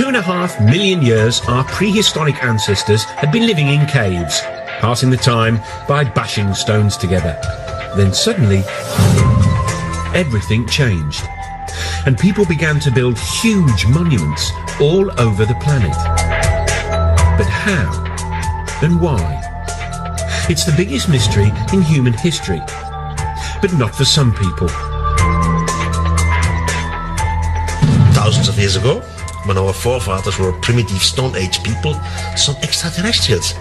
2.5 million years, our prehistoric ancestors had been living in caves, passing the time by bashing stones together. Then suddenly, everything changed, and people began to build huge monuments all over the planet. But how and why? It's the biggest mystery in human history, but not for some people. Thousands of years ago, when our forefathers were primitive Stone Age people, some extraterrestrials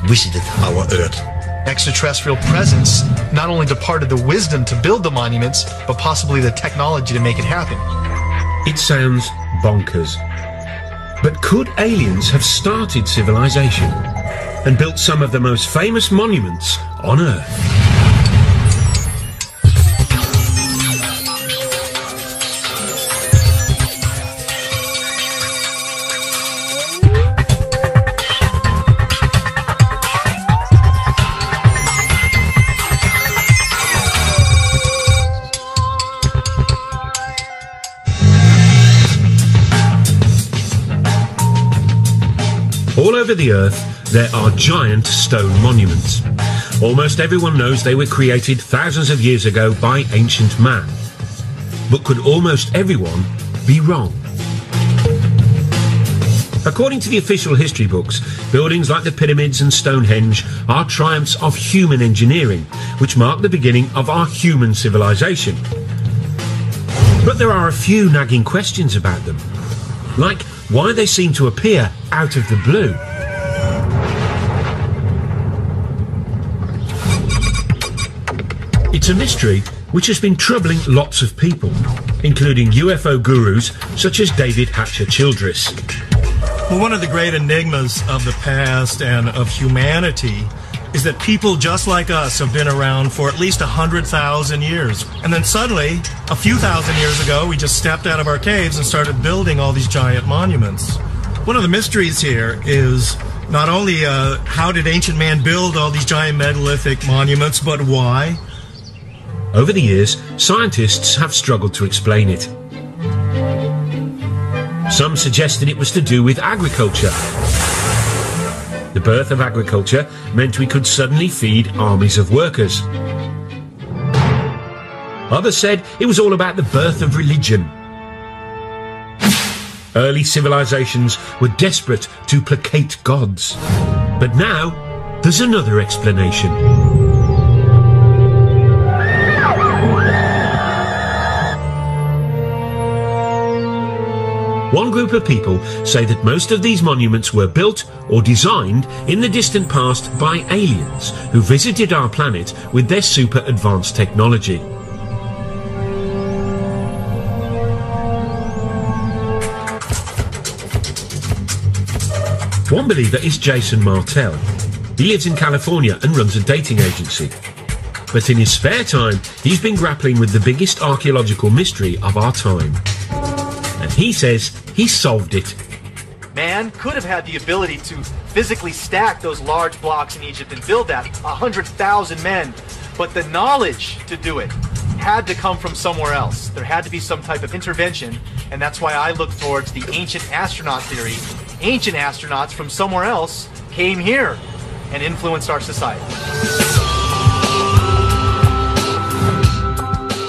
visited our Earth. Extraterrestrial presence not only departed the wisdom to build the monuments, but possibly the technology to make it happen. It sounds bonkers. But could aliens have started civilization and built some of the most famous monuments on Earth? All over the Earth, there are giant stone monuments. Almost everyone knows they were created thousands of years ago by ancient man. But could almost everyone be wrong? According to the official history books, buildings like the pyramids and Stonehenge are triumphs of human engineering, which mark the beginning of our human civilization. But there are a few nagging questions about them, like why they seem to appear out of the blue. It's a mystery which has been troubling lots of people, including UFO gurus such as David Hatcher Childress. Well, one of the great enigmas of the past and of humanity is that people just like us have been around for at least 100,000 years. And then suddenly, a few thousand years ago, we just stepped out of our caves and started building all these giant monuments. One of the mysteries here is not only how did ancient man build all these giant megalithic monuments, but why? Over the years, scientists have struggled to explain it. Some suggested it was to do with agriculture. The birth of agriculture meant we could suddenly feed armies of workers. Others said it was all about the birth of religion. Early civilizations were desperate to placate gods. But now, there's another explanation. One group of people say that most of these monuments were built or designed in the distant past by aliens who visited our planet with their super advanced technology. One believer is Jason Martell. He lives in California and runs a dating agency. But in his spare time, he's been grappling with the biggest archaeological mystery of our time. And he says he solved it. Man could have had the ability to physically stack those large blocks in Egypt and build that 100,000 men. But the knowledge to do it had to come from somewhere else. There had to be some type of intervention, and that's why I look towards the ancient astronaut theory. Ancient astronauts from somewhere else came here and influenced our society.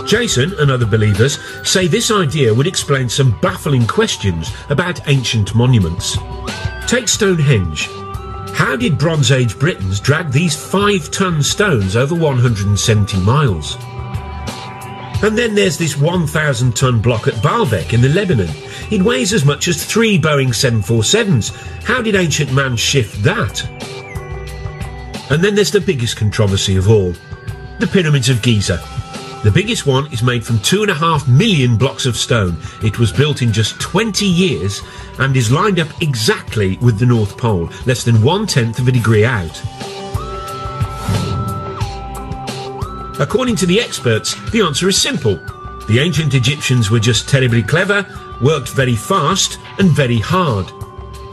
Jason and other believers say this idea would explain some baffling questions about ancient monuments. Take Stonehenge. How did Bronze Age Britons drag these 5-ton stones over 170 miles? And then there's this 1,000-ton block at Baalbek in the Lebanon. It weighs as much as 3 Boeing 747s. How did ancient man shift that? And then there's the biggest controversy of all, the Pyramids of Giza. The biggest one is made from 2.5 million blocks of stone. It was built in just 20 years and is lined up exactly with the North Pole, less than 1/10 of a degree out. According to the experts, the answer is simple. The ancient Egyptians were just terribly clever, worked very fast and very hard,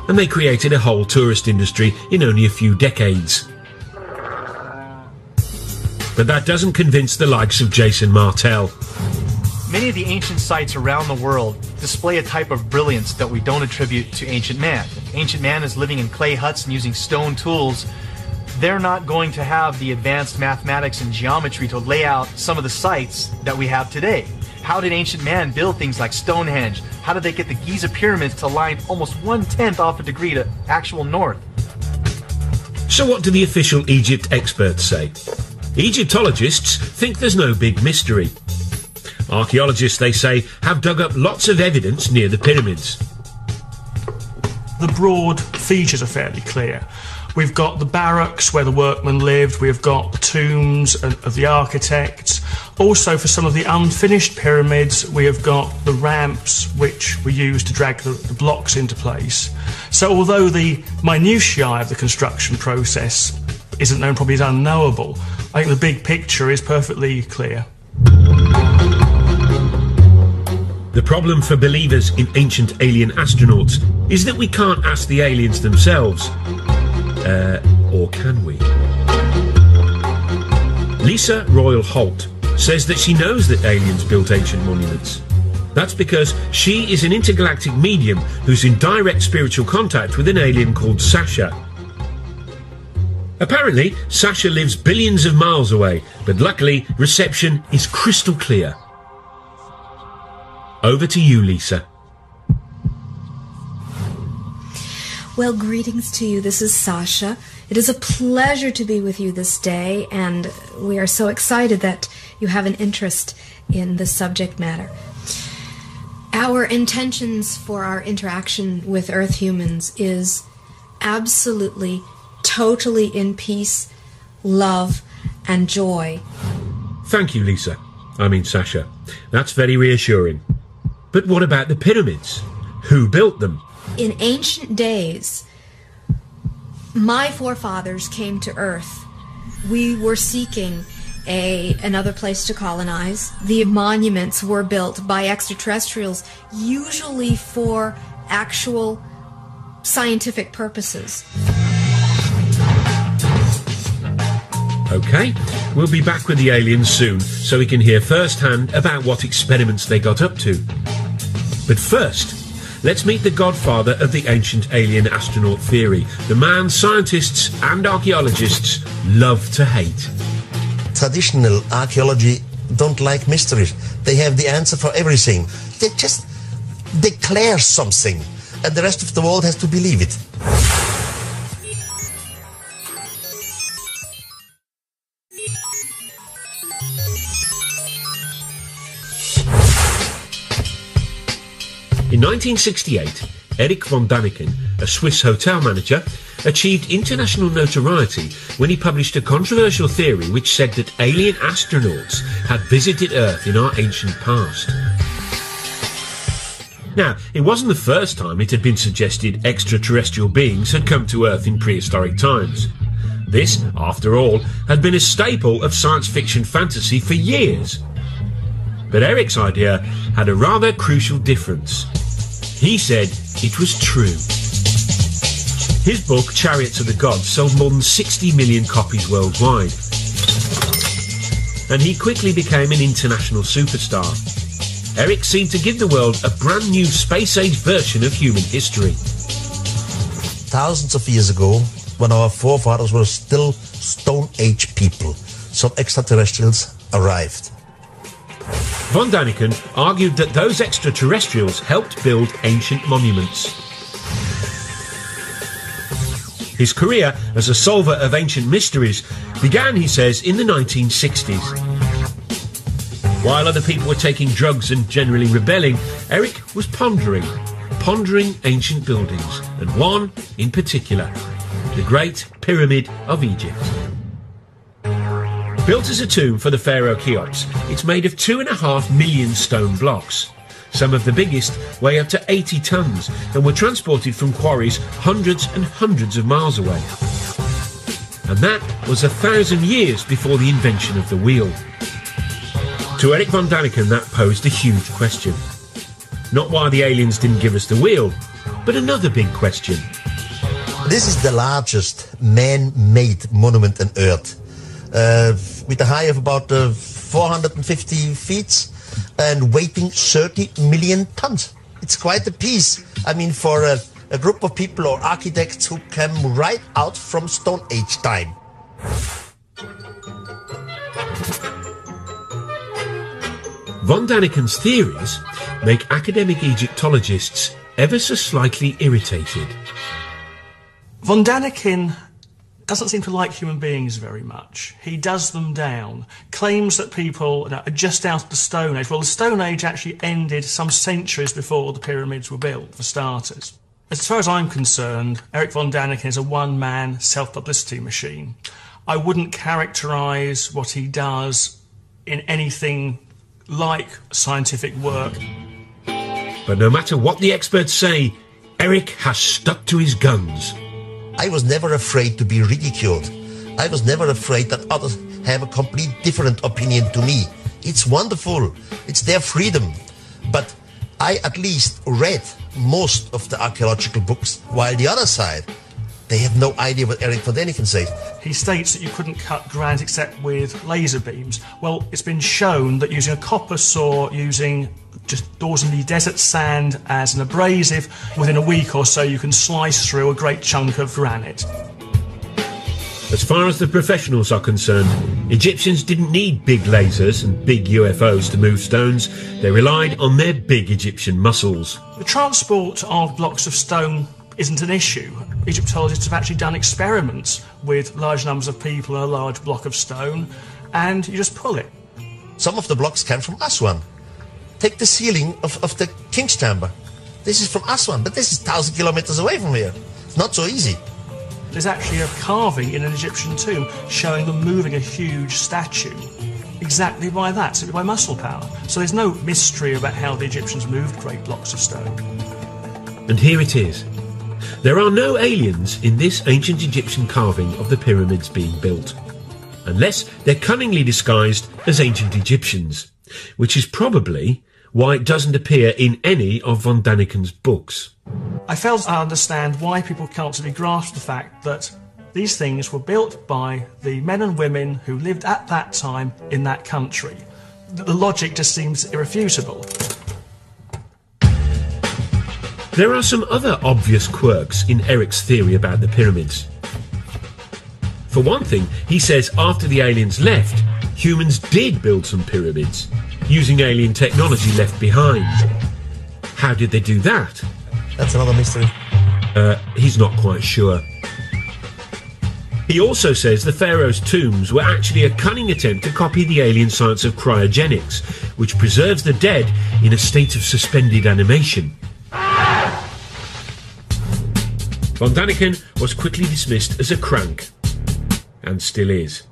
and they created a whole tourist industry in only a few decades. But that doesn't convince the likes of Jason Martell. Many of the ancient sites around the world display a type of brilliance that we don't attribute to ancient man. If ancient man is living in clay huts and using stone tools, they're not going to have the advanced mathematics and geometry to lay out some of the sites that we have today. How did ancient man build things like Stonehenge? How did they get the Giza pyramids to line almost 1/10 off a degree to actual north? So what do the official Egypt experts say? Egyptologists think there's no big mystery. Archaeologists, they say, have dug up lots of evidence near the pyramids. The broad features are fairly clear. We've got the barracks where the workmen lived, we've got the tombs of the architects. Also, for some of the unfinished pyramids, we have got the ramps which were used to drag the blocks into place. So although the minutiae of the construction process isn't known, probably is unknowable, I think the big picture is perfectly clear. The problem for believers in ancient alien astronauts is that we can't ask the aliens themselves. Or can we? Lisa Royal Holt says that she knows that aliens built ancient monuments. That's because she is an intergalactic medium who's in direct spiritual contact with an alien called Sasha. Apparently, Sasha lives billions of miles away, but luckily, reception is crystal clear. Over to you, Lisa. Well, greetings to you. This is Sasha. It is a pleasure to be with you this day, and we are so excited that you have an interest in this subject matter. Our intentions for our interaction with Earth humans is absolutely, totally in peace, love, and joy. Thank you, Lisa. I mean, Sasha. That's very reassuring. But what about the pyramids? Who built them? In ancient days, my forefathers came to Earth. We were seeking another place to colonize. The monuments were built by extraterrestrials, usually for actual scientific purposes. Okay, we'll be back with the aliens soon, so we can hear firsthand about what experiments they got up to. But first, let's meet the godfather of the ancient alien astronaut theory, the man scientists and archaeologists love to hate. Traditional archaeology don't like mysteries. They have the answer for everything. They just declare something, and the rest of the world has to believe it. In 1968, Erich von Däniken, a Swiss hotel manager, achieved international notoriety when he published a controversial theory which said that alien astronauts had visited Earth in our ancient past. Now, it wasn't the first time it had been suggested extraterrestrial beings had come to Earth in prehistoric times. This, after all, had been a staple of science fiction fantasy for years. But Erich's idea had a rather crucial difference. He said it was true. His book, Chariots of the Gods, sold more than 60 million copies worldwide. And he quickly became an international superstar. Erich seemed to give the world a brand new space-age version of human history. Thousands of years ago, when our forefathers were still Stone Age people, some extraterrestrials arrived. Von Däniken argued that those extraterrestrials helped build ancient monuments. His career as a solver of ancient mysteries began, he says, in the 1960s. While other people were taking drugs and generally rebelling, Erich was pondering ancient buildings, and one in particular, the Great Pyramid of Egypt. Built as a tomb for the pharaoh Cheops, it's made of 2.5 million stone blocks. Some of the biggest weigh up to 80 tons and were transported from quarries hundreds and hundreds of miles away. And that was 1,000 years before the invention of the wheel. To Erich von Däniken, that posed a huge question. Not why the aliens didn't give us the wheel, but another big question. This is the largest man-made monument on Earth. With a height of about 450 feet. and weighing 30 million tons. It's quite a piece. I mean, for a group of people or architects who came right out from Stone Age time. Von Daniken's theories make academic Egyptologists ever so slightly irritated. Von Daniken doesn't seem to like human beings very much. He does them down, claims that people are just out of the Stone Age. Well, the Stone Age actually ended some centuries before the pyramids were built, for starters. As far as I'm concerned, Erich von Daniken is a one-man self-publicity machine. I wouldn't characterise what he does in anything like scientific work. But no matter what the experts say, Erich has stuck to his guns. I was never afraid to be ridiculed. I was never afraid that others have a complete different opinion to me. It's wonderful. It's their freedom. But I at least read most of the archaeological books, while the other side, they have no idea what Erich von Daniken says. He states that you couldn't cut granite except with laser beams. Well, it's been shown that using a copper saw, using just ordinary desert sand as an abrasive, within a week or so you can slice through a great chunk of granite. As far as the professionals are concerned, Egyptians didn't need big lasers and big UFOs to move stones. They relied on their big Egyptian muscles. The transport of blocks of stone isn't an issue. Egyptologists have actually done experiments with large numbers of people in a large block of stone, and you just pull it. Some of the blocks came from Aswan. Take the ceiling of the King's Chamber. This is from Aswan, but this is 1,000 kilometers away from here. It's not so easy. There's actually a carving in an Egyptian tomb showing them moving a huge statue exactly by that, simply by muscle power. So there's no mystery about how the Egyptians moved great blocks of stone. And here it is. There are no aliens in this ancient Egyptian carving of the pyramids being built, unless they're cunningly disguised as ancient Egyptians, which is probably why it doesn't appear in any of von Daniken's books. I fail to understand why people can't simply grasp the fact that these things were built by the men and women who lived at that time in that country. The logic just seems irrefutable. There are some other obvious quirks in Erich's theory about the pyramids. For one thing, he says after the aliens left, humans did build some pyramids, using alien technology left behind. How did they do that? That's another mystery. He's not quite sure. He also says the pharaoh's tombs were actually a cunning attempt to copy the alien science of cryogenics, which preserves the dead in a state of suspended animation. Von Daniken was quickly dismissed as a crank, and still is.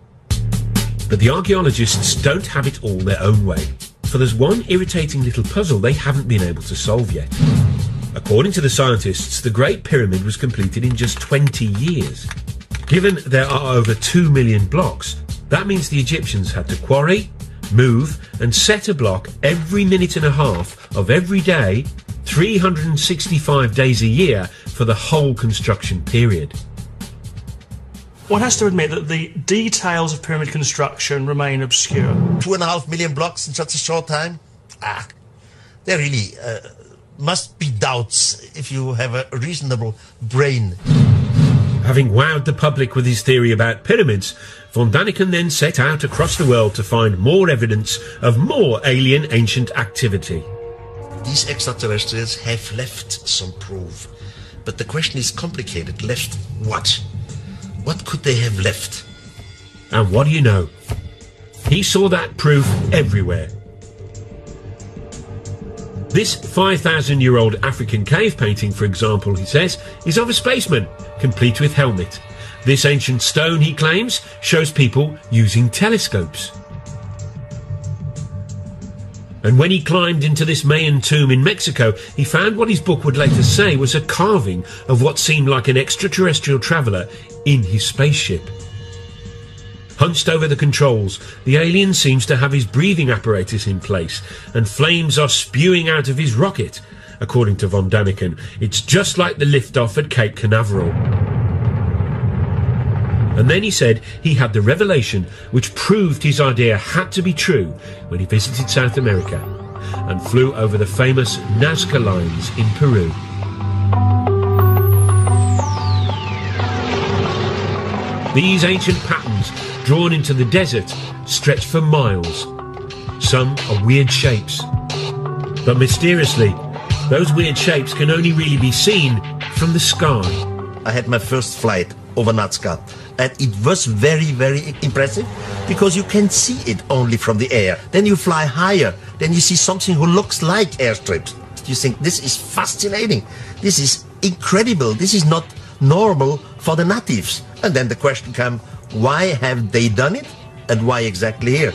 But the archaeologists don't have it all their own way, for there's one irritating little puzzle they haven't been able to solve yet. According to the scientists, the Great Pyramid was completed in just 20 years. Given there are over 2 million blocks, that means the Egyptians had to quarry, move and set a block every minute and a half of every day, 365 days a year for the whole construction period. One has to admit that the details of pyramid construction remain obscure. 2.5 million blocks in such a short time? There really must be doubts if you have a reasonable brain. Having wowed the public with his theory about pyramids, von Daniken then set out across the world to find more evidence of more alien ancient activity. These extraterrestrials have left some proof. But the question is complicated. Left what? What could they have left? And what do you know? He saw that proof everywhere. This 5,000-year-old African cave painting, for example, he says, is of a spaceman, complete with helmet. This ancient stone, he claims, shows people using telescopes. And when he climbed into this Mayan tomb in Mexico, he found what his book would later say was a carving of what seemed like an extraterrestrial traveller in his spaceship. Hunched over the controls, the alien seems to have his breathing apparatus in place, and flames are spewing out of his rocket. According to von Daniken, it's just like the liftoff at Cape Canaveral. And then he said he had the revelation which proved his idea had to be true when he visited South America. and flew over the famous Nazca lines in Peru. These ancient patterns, drawn into the desert, stretch for miles. Some are weird shapes. But mysteriously, those weird shapes can only really be seen from the sky. I had my first flight over Nazca, and it was very, very impressive because you can see it only from the air. Then you fly higher, then you see something who looks like airstrips. You think, this is fascinating, this is incredible, this is not normal for the natives. And then the question comes, why have they done it, and why exactly here?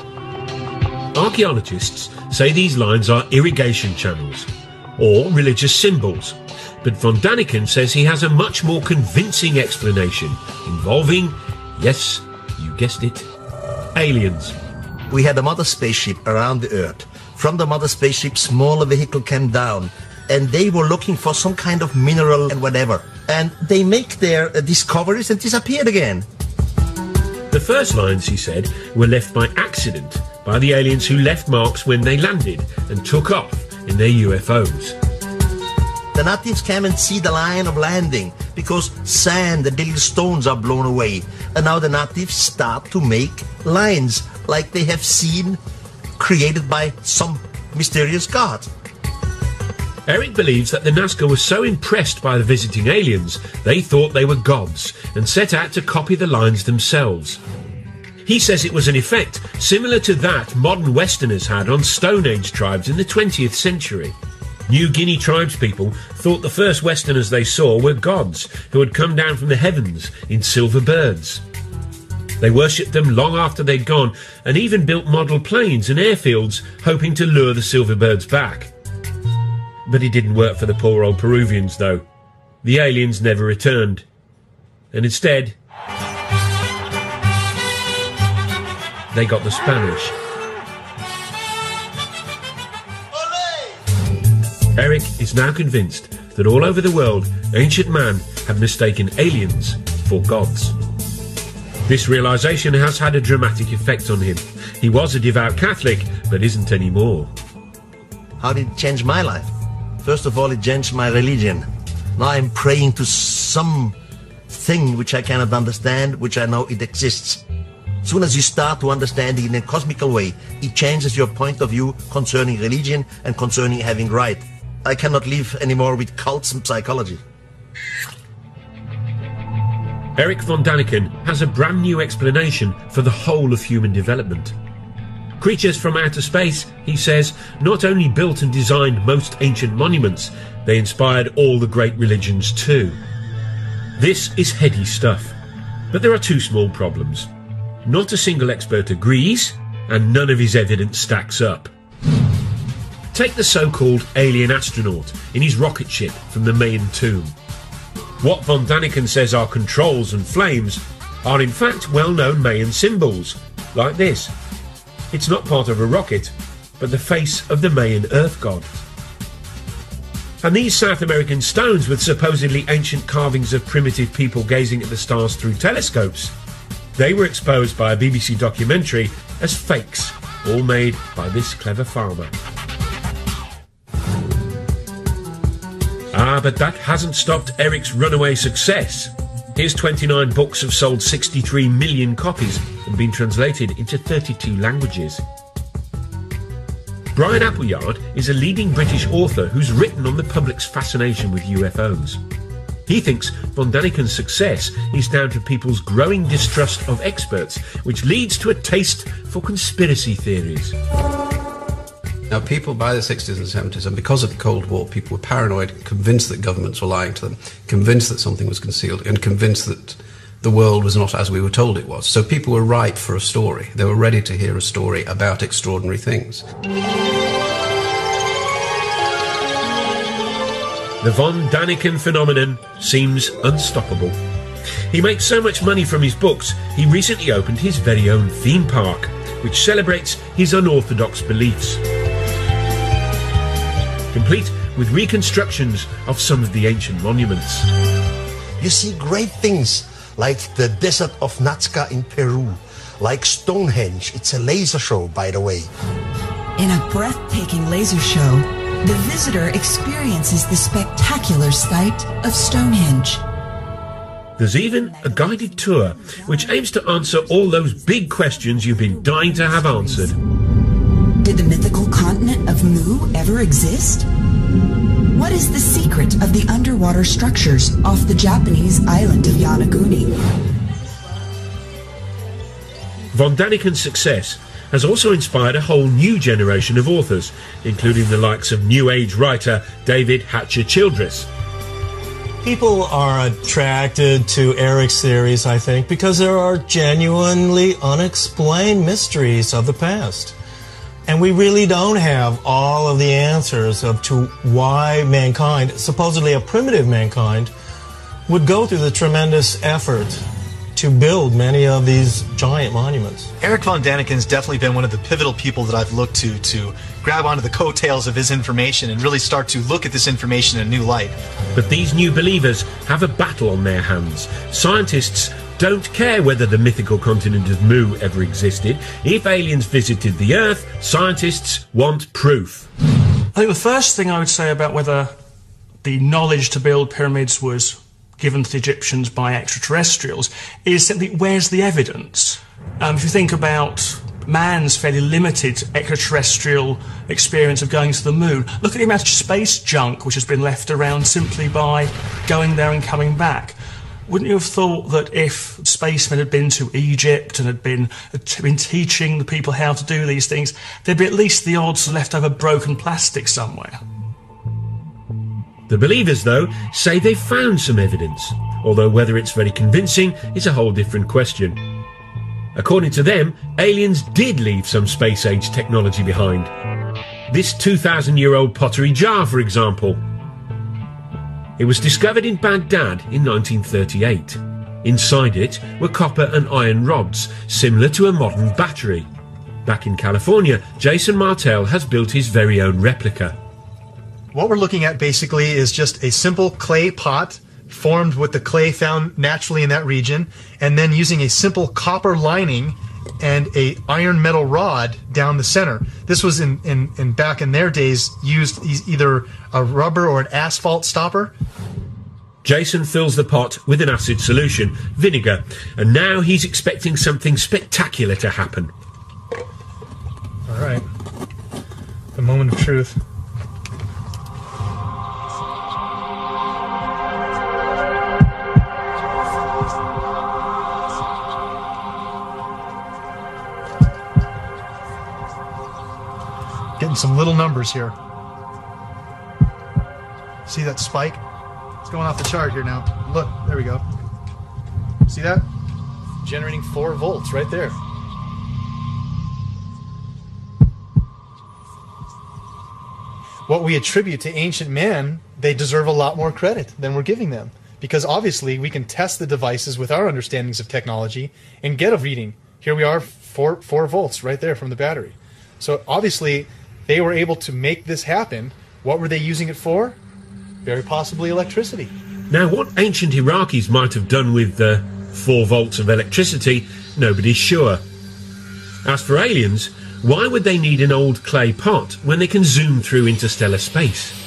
Archaeologists say these lines are irrigation channels or religious symbols, but von Daniken says he has a much more convincing explanation involving, yes, you guessed it, aliens. We had a mother spaceship around the Earth. From the mother spaceship, smaller vehicle came down, and they were looking for some kind of mineral and whatever. And they make their discoveries and disappeared again. The first lines, he said, were left by accident by the aliens who left marks when they landed and took off in their UFOs. The natives came and see the line of landing because sand and little stones are blown away. And now the natives start to make lines like they have seen created by some mysterious god. Eric believes that the Nazca were so impressed by the visiting aliens, they thought they were gods and set out to copy the lines themselves. He says it was an effect similar to that modern Westerners had on Stone Age tribes in the 20th century. New Guinea tribespeople thought the first Westerners they saw were gods who had come down from the heavens in silver birds. They worshipped them long after they'd gone and even built model planes and airfields hoping to lure the silver birds back. But it didn't work for the poor old Peruvians, though. The aliens never returned. And instead, they got the Spanish. Eric is now convinced that all over the world, ancient man had mistaken aliens for gods. This realisation has had a dramatic effect on him. He was a devout Catholic, but isn't anymore. How did it change my life? First of all, it changed my religion. Now I'm praying to some thing which I cannot understand, which I know it exists. As soon as you start to understand it in a cosmical way, it changes your point of view concerning religion and concerning having right. I cannot live anymore with cults and psychology. Eric von Daniken has a brand new explanation for the whole of human development. Creatures from outer space, he says, not only built and designed most ancient monuments, they inspired all the great religions too. This is heady stuff, but there are two small problems. Not a single expert agrees, and none of his evidence stacks up. Take the so-called alien astronaut in his rocket ship from the Mayan tomb. What von Daniken says are controls and flames are in fact well-known Mayan symbols, like this. It's not part of a rocket, but the face of the Mayan earth god. And these South American stones with supposedly ancient carvings of primitive people gazing at the stars through telescopes, they were exposed by a BBC documentary as fakes, all made by this clever farmer. But that hasn't stopped Eric's runaway success. His 29 books have sold 63 million copies and been translated into 32 languages. Brian Appleyard is a leading British author who's written on the public's fascination with UFOs. He thinks von Daniken's success is down to people's growing distrust of experts, which leads to a taste for conspiracy theories. Now, people by the 60s and 70s, and because of the Cold War, people were paranoid, convinced that governments were lying to them, convinced that something was concealed, and convinced that the world was not as we were told it was. So people were ripe for a story. They were ready to hear a story about extraordinary things. The von Daniken phenomenon seems unstoppable. He makes so much money from his books, he recently opened his very own theme park, which celebrates his unorthodox beliefs. Complete with reconstructions of some of the ancient monuments. You see great things like the desert of Nazca in Peru, like Stonehenge. It's a laser show, by the way. In a breathtaking laser show, the visitor experiences the spectacular sight of Stonehenge. There's even a guided tour which aims to answer all those big questions you've been dying to have answered. Did the mythical continent of Mu ever exist? What is the secret of the underwater structures off the Japanese island of Yonaguni? Von Daniken's success has also inspired a whole new generation of authors, including the likes of New Age writer David Hatcher Childress. People are attracted to Eric's theories, I think, because there are genuinely unexplained mysteries of the past. And we really don't have all of the answers to why mankind, supposedly a primitive mankind, would go through the tremendous effort to build many of these giant monuments. Eric von Daniken's definitely been one of the pivotal people that I've looked to grab onto the coattails of his information and really start to look at this information in a new light. But these new believers have a battle on their hands. Scientists don't care whether the mythical continent of Mu ever existed. If aliens visited the Earth, scientists want proof. I think the first thing I would say about whether the knowledge to build pyramids was given to the Egyptians by extraterrestrials is simply, where's the evidence? If you think about man's fairly limited extraterrestrial experience of going to the moon, look at the amount of space junk which has been left around simply by going there and coming back. Wouldn't you have thought that if spacemen had been to Egypt and had been teaching the people how to do these things, there'd be at least the odds of leftover broken plastic somewhere? The believers, though, say they've found some evidence, although whether it's very convincing is a whole different question. According to them, aliens did leave some space-age technology behind. This 2,000-year-old pottery jar, for example. It was discovered in Baghdad in 1938. Inside it were copper and iron rods, similar to a modern battery. Back in California, Jason Martell has built his very own replica. What we're looking at basically is just a simple clay pot formed with the clay found naturally in that region, and then using a simple copper lining and a iron metal rod down the center. This was in back in their days used either a rubber or an asphalt stopper. Jason fills the pot with an acid solution, vinegar, and now he's expecting something spectacular to happen. All right, the moment of truth. Getting some little numbers here. See that spike? It's going off the chart here now. Look, there we go. See that? Generating 4 volts right there. What we attribute to ancient man, they deserve a lot more credit than we're giving them. Because obviously we can test the devices with our understandings of technology and get a reading. Here we are, 4 volts right there from the battery. So obviously they were able to make this happen. What were they using it for? Very possibly electricity. Now, what ancient Iraqis might have done with 4 volts of electricity, nobody's sure. As for aliens, why would they need an old clay pot when they can zoom through interstellar space?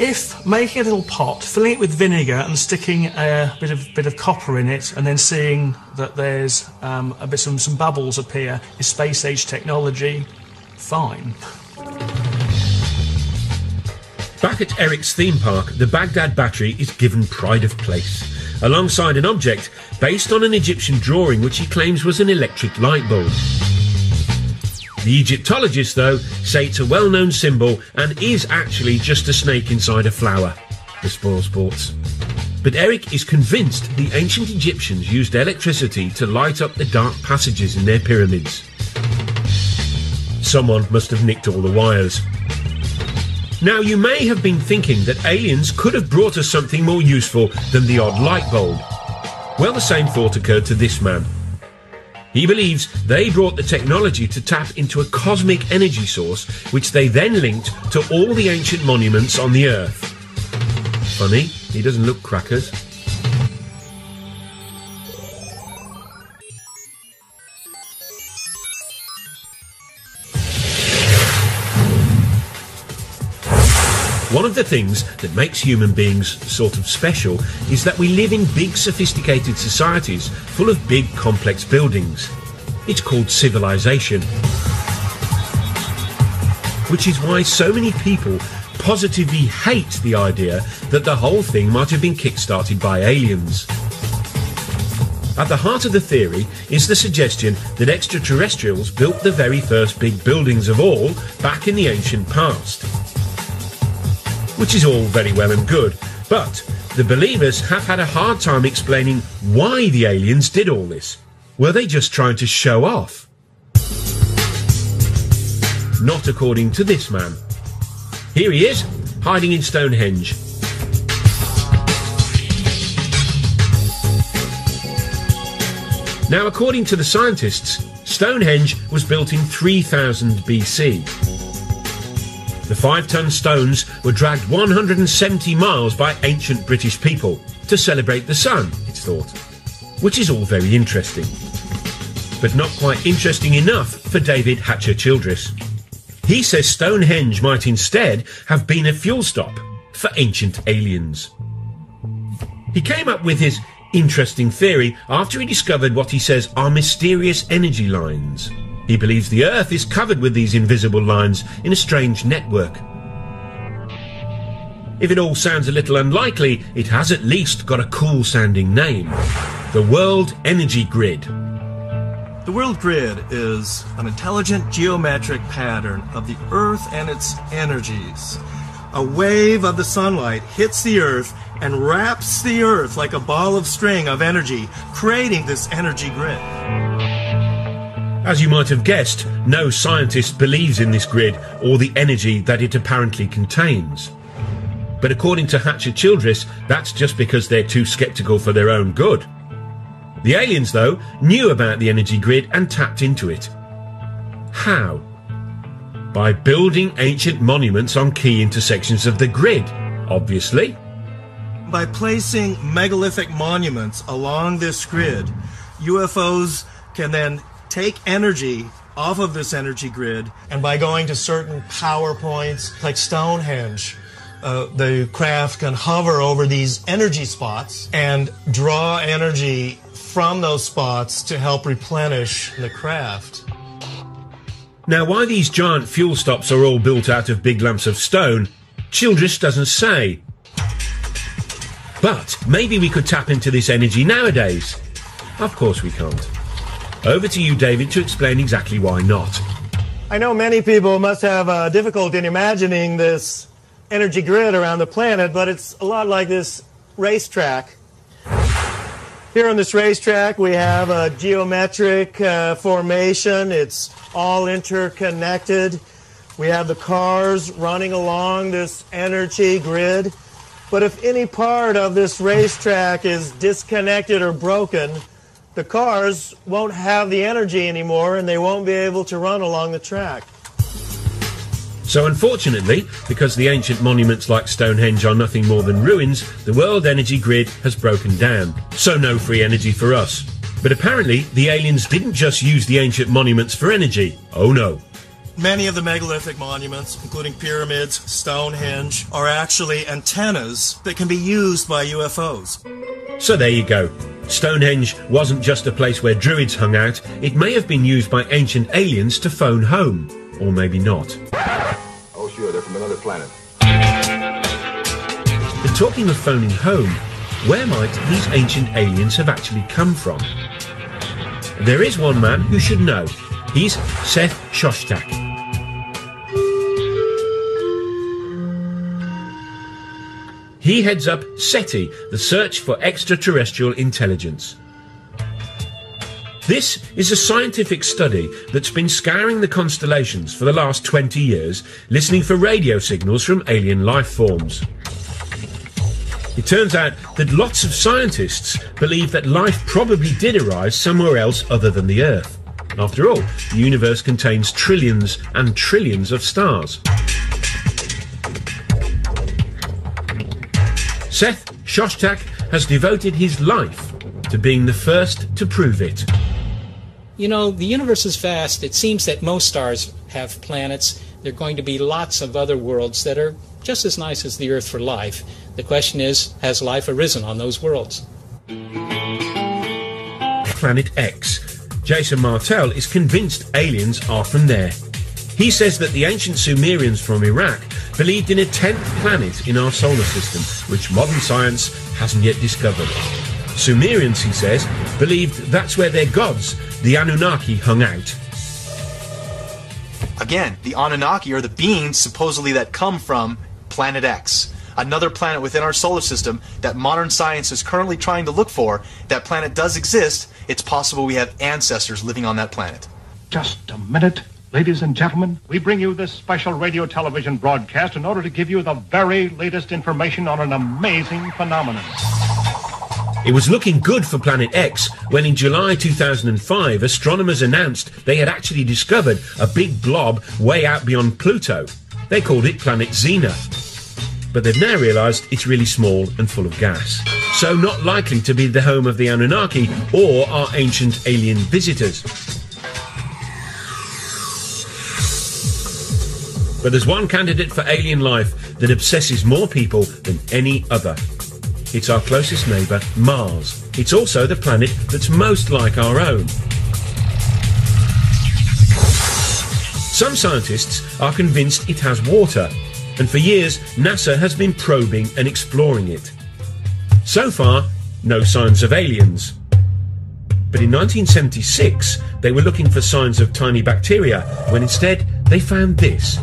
If making a little pot, filling it with vinegar and sticking a bit of copper in it, and then seeing that there's some bubbles appear is space age technology, fine. Back at Eric's theme park, the Baghdad battery is given pride of place, alongside an object based on an Egyptian drawing which he claims was an electric light bulb. The Egyptologists, though, say it's a well-known symbol and is actually just a snake inside a flower. The spoil sports. But Eric is convinced the ancient Egyptians used electricity to light up the dark passages in their pyramids. Someone must have nicked all the wires. Now, you may have been thinking that aliens could have brought us something more useful than the odd light bulb. Well, the same thought occurred to this man. He believes they brought the technology to tap into a cosmic energy source, which they then linked to all the ancient monuments on the Earth. Funny, he doesn't look crackers. One of the things that makes human beings sort of special is that we live in big, sophisticated societies full of big, complex buildings. It's called civilization. Which is why so many people positively hate the idea that the whole thing might have been kick-started by aliens. At the heart of the theory is the suggestion that extraterrestrials built the very first big buildings of all back in the ancient past. Which is all very well and good, but the believers have had a hard time explaining why the aliens did all this. Were they just trying to show off? Not according to this man. Here he is, hiding in Stonehenge. Now, according to the scientists, Stonehenge was built in 3000 BC. The 5-ton stones were dragged 170 miles by ancient British people to celebrate the sun, it's thought. Which is all very interesting. But not quite interesting enough for David Hatcher Childress. He says Stonehenge might instead have been a fuel stop for ancient aliens. He came up with his interesting theory after he discovered what he says are mysterious energy lines. He believes the Earth is covered with these invisible lines in a strange network. If it all sounds a little unlikely, it has at least got a cool-sounding name. The World Energy Grid. The World Grid is an intelligent geometric pattern of the Earth and its energies. A wave of the sunlight hits the Earth and wraps the Earth like a ball of string of energy, creating this energy grid. As you might have guessed, no scientist believes in this grid or the energy that it apparently contains. But according to Hatcher Childress, that's just because they're too sceptical for their own good. The aliens, though, knew about the energy grid and tapped into it. How? By building ancient monuments on key intersections of the grid, obviously. By placing megalithic monuments along this grid, UFOs can then take energy off of this energy grid, and by going to certain power points like Stonehenge, the craft can hover over these energy spots and draw energy from those spots to help replenish the craft. Now, why these giant fuel stops are all built out of big lumps of stone, Childress doesn't say. But maybe we could tap into this energy nowadays. Of course we can't. Over to you, David, to explain exactly why not. I know many people must have difficulty in imagining this energy grid around the planet, but it's a lot like this racetrack. Here on this racetrack, we have a geometric formation. It's all interconnected. We have the cars running along this energy grid. But if any part of this racetrack is disconnected or broken, the cars won't have the energy anymore and they won't be able to run along the track. So unfortunately, because the ancient monuments like Stonehenge are nothing more than ruins, the world energy grid has broken down. So no free energy for us. But apparently, the aliens didn't just use the ancient monuments for energy. Oh no. Many of the megalithic monuments, including pyramids, Stonehenge, are actually antennas that can be used by UFOs. So there you go. Stonehenge wasn't just a place where druids hung out. It may have been used by ancient aliens to phone home. Or maybe not. Oh sure, they're from another planet. But talking of phoning home, where might these ancient aliens have actually come from? There is one man who should know. He's Seth Shostak. He heads up SETI, the Search for Extraterrestrial Intelligence. This is a scientific study that's been scouring the constellations for the last 20 years, listening for radio signals from alien life forms. It turns out that lots of scientists believe that life probably did arise somewhere else other than the Earth. After all, the universe contains trillions and trillions of stars. Seth Shostak has devoted his life to being the first to prove it. You know, the universe is vast. It seems that most stars have planets. There are going to be lots of other worlds that are just as nice as the Earth for life. The question is, has life arisen on those worlds? Planet X. Jason Martell is convinced aliens are from there. He says that the ancient Sumerians from Iraq believed in a 10th planet in our solar system, which modern science hasn't yet discovered. Sumerians, he says, believed that's where their gods, the Anunnaki, hung out. Again, the Anunnaki are the beings supposedly that come from Planet X, another planet within our solar system that modern science is currently trying to look for. That planet does exist. It's possible we have ancestors living on that planet. Just a minute. Ladies and gentlemen, we bring you this special radio television broadcast in order to give you the very latest information on an amazing phenomenon. It was looking good for Planet X when in July 2005 astronomers announced they had actually discovered a big blob way out beyond Pluto. They called it Planet Xena. But they've now realised it's really small and full of gas, so not likely to be the home of the Anunnaki or our ancient alien visitors. But there's one candidate for alien life that obsesses more people than any other. It's our closest neighbour, Mars. It's also the planet that's most like our own. Some scientists are convinced it has water, and for years NASA has been probing and exploring it. So far, no signs of aliens. But in 1976, they were looking for signs of tiny bacteria, when instead they found this.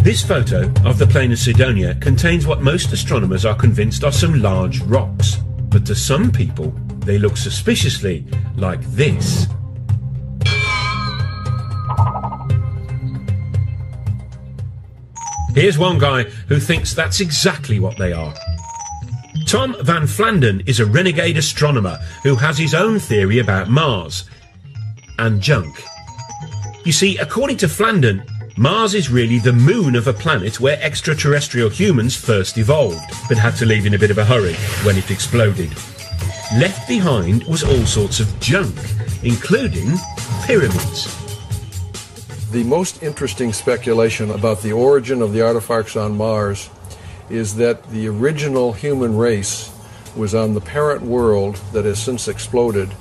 This photo of the plain of Cydonia contains what most astronomers are convinced are some large rocks. But to some people, they look suspiciously like this. Here's one guy who thinks that's exactly what they are. Tom Van Flandern is a renegade astronomer who has his own theory about Mars and junk. You see, according to Flandern, Mars is really the moon of a planet where extraterrestrial humans first evolved, but had to leave in a bit of a hurry when it exploded. Left behind was all sorts of junk, including pyramids. The most interesting speculation about the origin of the artifacts on Mars is that the original human race was on the parent world that has since exploded.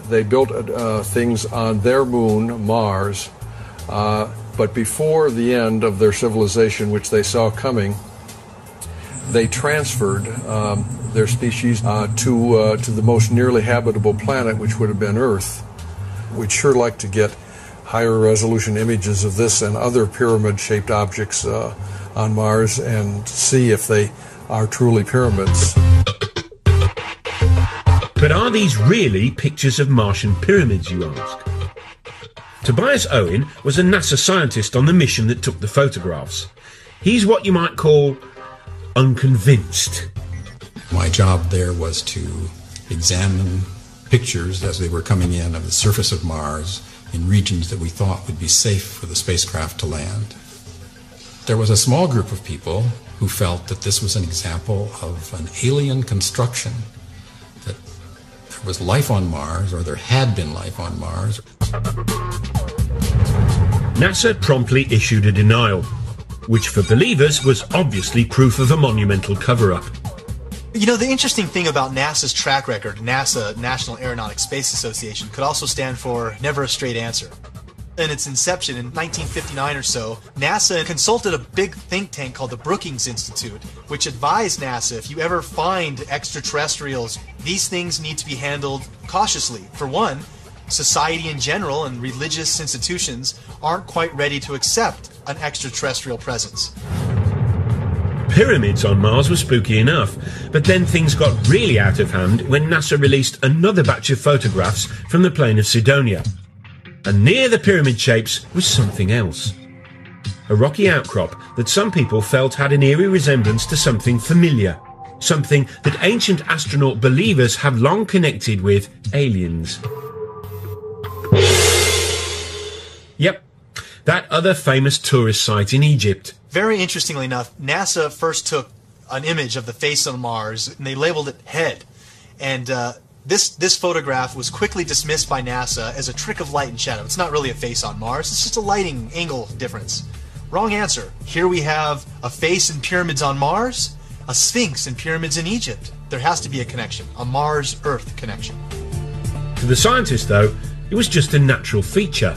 They built things on their moon, Mars, but before the end of their civilization, which they saw coming, they transferred their species to the most nearly habitable planet, which would have been Earth. We'd sure like to get higher resolution images of this and other pyramid-shaped objects on Mars and see if they are truly pyramids. But are these really pictures of Martian pyramids, you ask? Tobias Owen was a NASA scientist on the mission that took the photographs. He's what you might call unconvinced. My job there was to examine pictures as they were coming in of the surface of Mars in regions that we thought would be safe for the spacecraft to land. There was a small group of people who felt that this was an example of an alien construction, that there was life on Mars, or there had been life on Mars. NASA promptly issued a denial, which for believers was obviously proof of a monumental cover-up. You know, the interesting thing about NASA's track record, NASA, National Aeronautics Space Association, could also stand for Never a Straight Answer. In its inception in 1959 or so, NASA consulted a big think tank called the Brookings Institute, which advised NASA, if you ever find extraterrestrials, these things need to be handled cautiously. For one, society in general and religious institutions aren't quite ready to accept an extraterrestrial presence. Pyramids on Mars were spooky enough, but then things got really out of hand when NASA released another batch of photographs from the plain of Cydonia. And near the pyramid shapes was something else. A rocky outcrop that some people felt had an eerie resemblance to something familiar. Something that ancient astronaut believers have long connected with aliens. Yep, that other famous tourist site in Egypt. Very interestingly enough, NASA first took an image of the face on Mars and they labeled it head. And This photograph was quickly dismissed by NASA as a trick of light and shadow. It's not really a face on Mars, it's just a lighting angle difference. Wrong answer. Here we have a face in pyramids on Mars, a sphinx in pyramids in Egypt. There has to be a connection, a Mars-Earth connection. To the scientist, though, it was just a natural feature.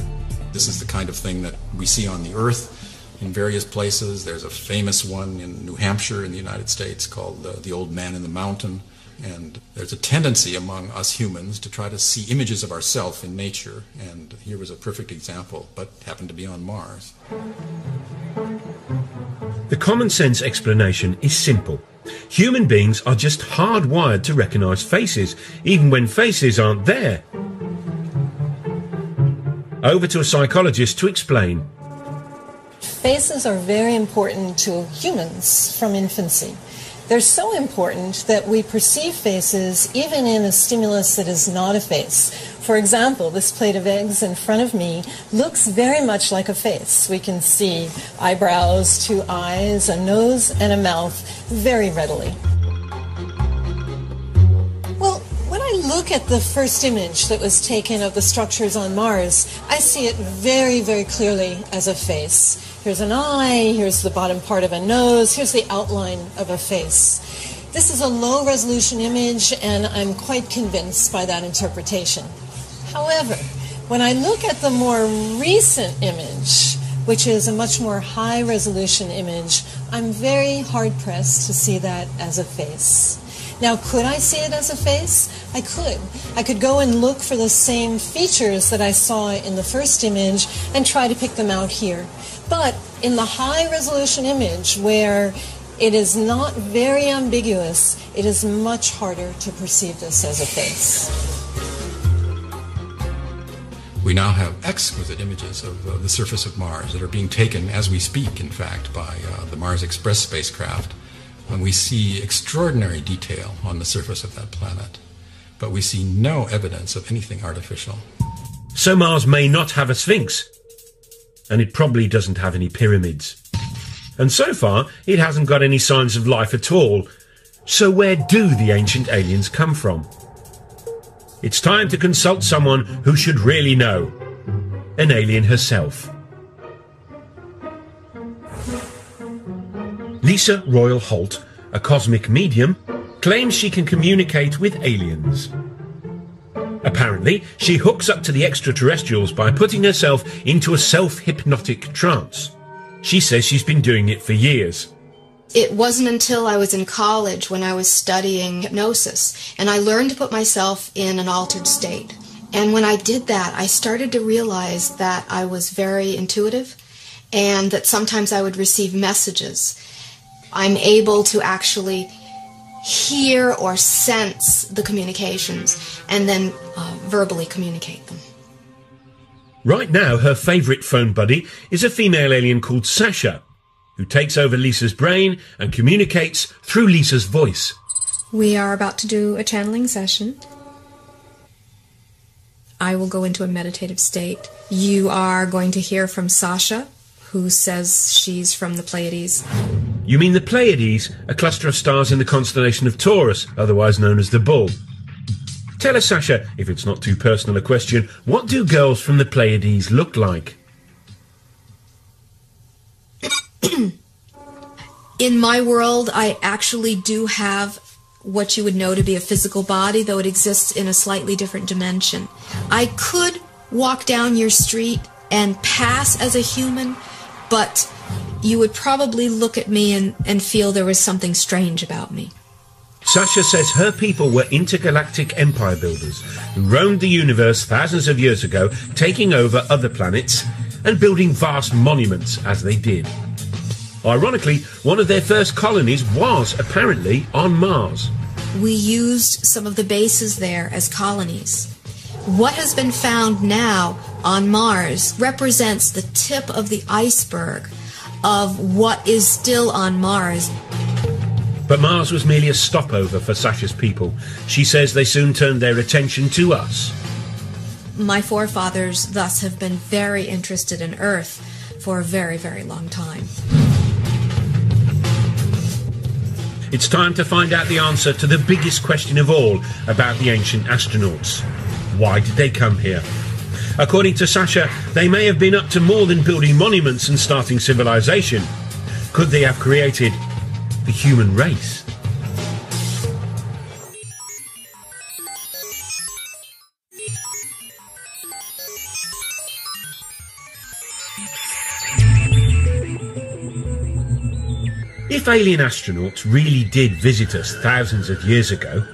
This is the kind of thing that we see on the Earth in various places. There's a famous one in New Hampshire in the United States called the Old Man in the Mountain. And there's a tendency among us humans to try to see images of ourselves in nature. And here was a perfect example, but happened to be on Mars. The common sense explanation is simple. Human beings are just hardwired to recognize faces, even when faces aren't there. Over to a psychologist to explain. Faces are very important to humans from infancy. They're so important that we perceive faces even in a stimulus that is not a face. For example, this plate of eggs in front of me looks very much like a face. We can see eyebrows, two eyes, a nose, and a mouth very readily. Well, when I look at the first image that was taken of the structures on Mars, I see it very, very clearly as a face. Here's an eye, here's the bottom part of a nose, here's the outline of a face. This is a low-resolution image, and I'm quite convinced by that interpretation. However, when I look at the more recent image, which is a much more high-resolution image, I'm very hard-pressed to see that as a face. Now, could I see it as a face? I could. I could go and look for the same features that I saw in the first image and try to pick them out here. But in the high-resolution image, where it is not very ambiguous, it is much harder to perceive this as a face. We now have exquisite images of the surface of Mars that are being taken as we speak, in fact, by the Mars Express spacecraft. And we see extraordinary detail on the surface of that planet, but we see no evidence of anything artificial. So Mars may not have a sphinx, and it probably doesn't have any pyramids. And so far, it hasn't got any signs of life at all. So where do the ancient aliens come from? It's time to consult someone who should really know. An alien herself. Lisa Royal Holt, a cosmic medium, claims she can communicate with aliens. Apparently, she hooks up to the extraterrestrials by putting herself into a self-hypnotic trance. She says she's been doing it for years. It wasn't until I was in college when I was studying hypnosis, and I learned to put myself in an altered state. And when I did that, I started to realize that I was very intuitive, and that sometimes I would receive messages. I'm able to actually hear or sense the communications and then verbally communicate them. Right now, her favourite phone buddy is a female alien called Sasha, who takes over Lisa's brain and communicates through Lisa's voice. We are about to do a channeling session. I will go into a meditative state. You are going to hear from Sasha, who says she's from the Pleiades. You mean the Pleiades, a cluster of stars in the constellation of Taurus, otherwise known as the Bull. Tell us, Sasha, if it's not too personal a question, what do girls from the Pleiades look like? In my world, I actually do have what you would know to be a physical body, though it exists in a slightly different dimension. I could walk down your street and pass as a human, but you would probably look at me and feel there was something strange about me. Sasha says her people were intergalactic empire builders who roamed the universe thousands of years ago, taking over other planets and building vast monuments as they did. Ironically, one of their first colonies was apparently on Mars. We used some of the bases there as colonies. What has been found now on Mars represents the tip of the iceberg of what is still on Mars. But Mars was merely a stopover for Sasha's people. She says they soon turned their attention to us. My forefathers thus have been very interested in Earth for a very, very long time. It's time to find out the answer to the biggest question of all about the ancient astronauts. Why did they come here? According to Sasha, they may have been up to more than building monuments and starting civilization. Could they have created the human race? If alien astronauts really did visit us thousands of years ago,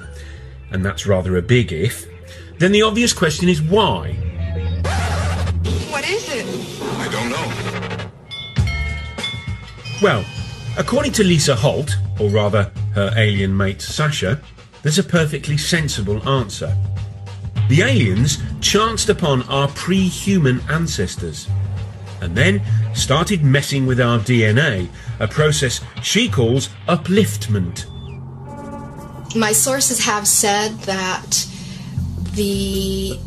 and that's rather a big if, then the obvious question is why? What is it? I don't know. Well, according to Lisa Holt, or rather her alien mate Sasha, there's a perfectly sensible answer. The aliens chanced upon our pre-human ancestors and then started messing with our DNA, a process she calls upliftment. My sources have said that the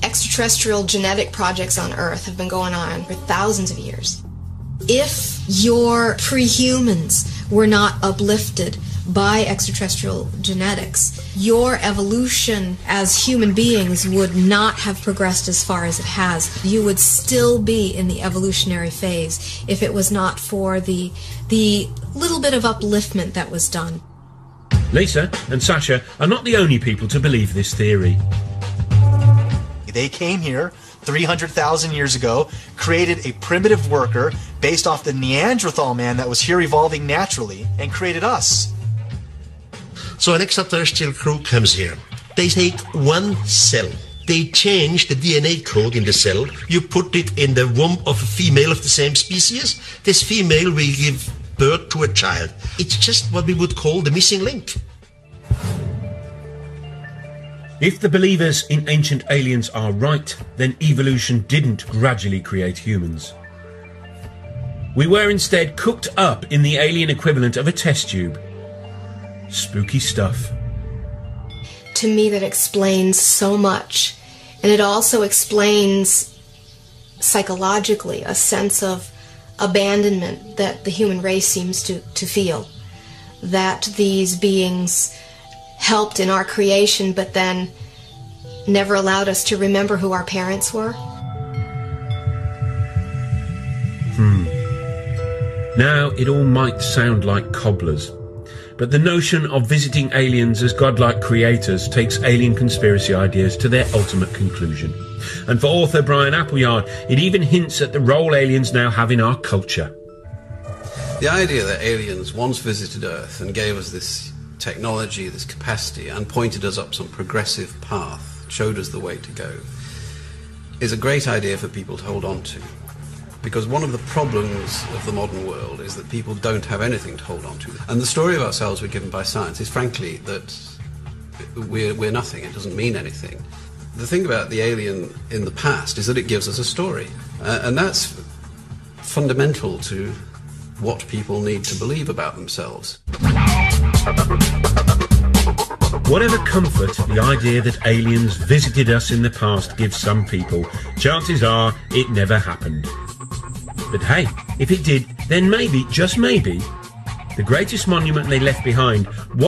extraterrestrial genetic projects on Earth have been going on for thousands of years. If your pre-humans were not uplifted by extraterrestrial genetics, your evolution as human beings would not have progressed as far as it has. You would still be in the evolutionary phase if it was not for the little bit of upliftment that was done. Lisa and Sasha are not the only people to believe this theory. They came here 300,000 years ago, created a primitive worker based off the Neanderthal man that was here evolving naturally, and created us. So an extraterrestrial crew comes here. They take one cell. They change the DNA code in the cell. You put it in the womb of a female of the same species. This female will give birth to a child. It's just what we would call the missing link. If the believers in ancient aliens are right, then evolution didn't gradually create humans. We were instead cooked up in the alien equivalent of a test tube. Spooky stuff. To me, that explains so much. And it also explains psychologically a sense of abandonment that the human race seems to feel. That these beings helped in our creation, but then never allowed us to remember who our parents were. Now, it all might sound like cobblers, but the notion of visiting aliens as godlike creators takes alien conspiracy ideas to their ultimate conclusion. And for author Brian Appleyard, it even hints at the role aliens now have in our culture. The idea that aliens once visited Earth and gave us this technology, this capacity, and pointed us up some progressive path, showed us the way to go, is a great idea for people to hold on to. Because one of the problems of the modern world is that people don't have anything to hold on to. And the story of ourselves we're given by science is frankly that we're nothing, it doesn't mean anything. The thing about the alien in the past is that it gives us a story. And that's fundamental to what people need to believe about themselves. Whatever comfort the idea that aliens visited us in the past gives some people, chances are it never happened. But hey, if it did, then maybe, just maybe, the greatest monument they left behind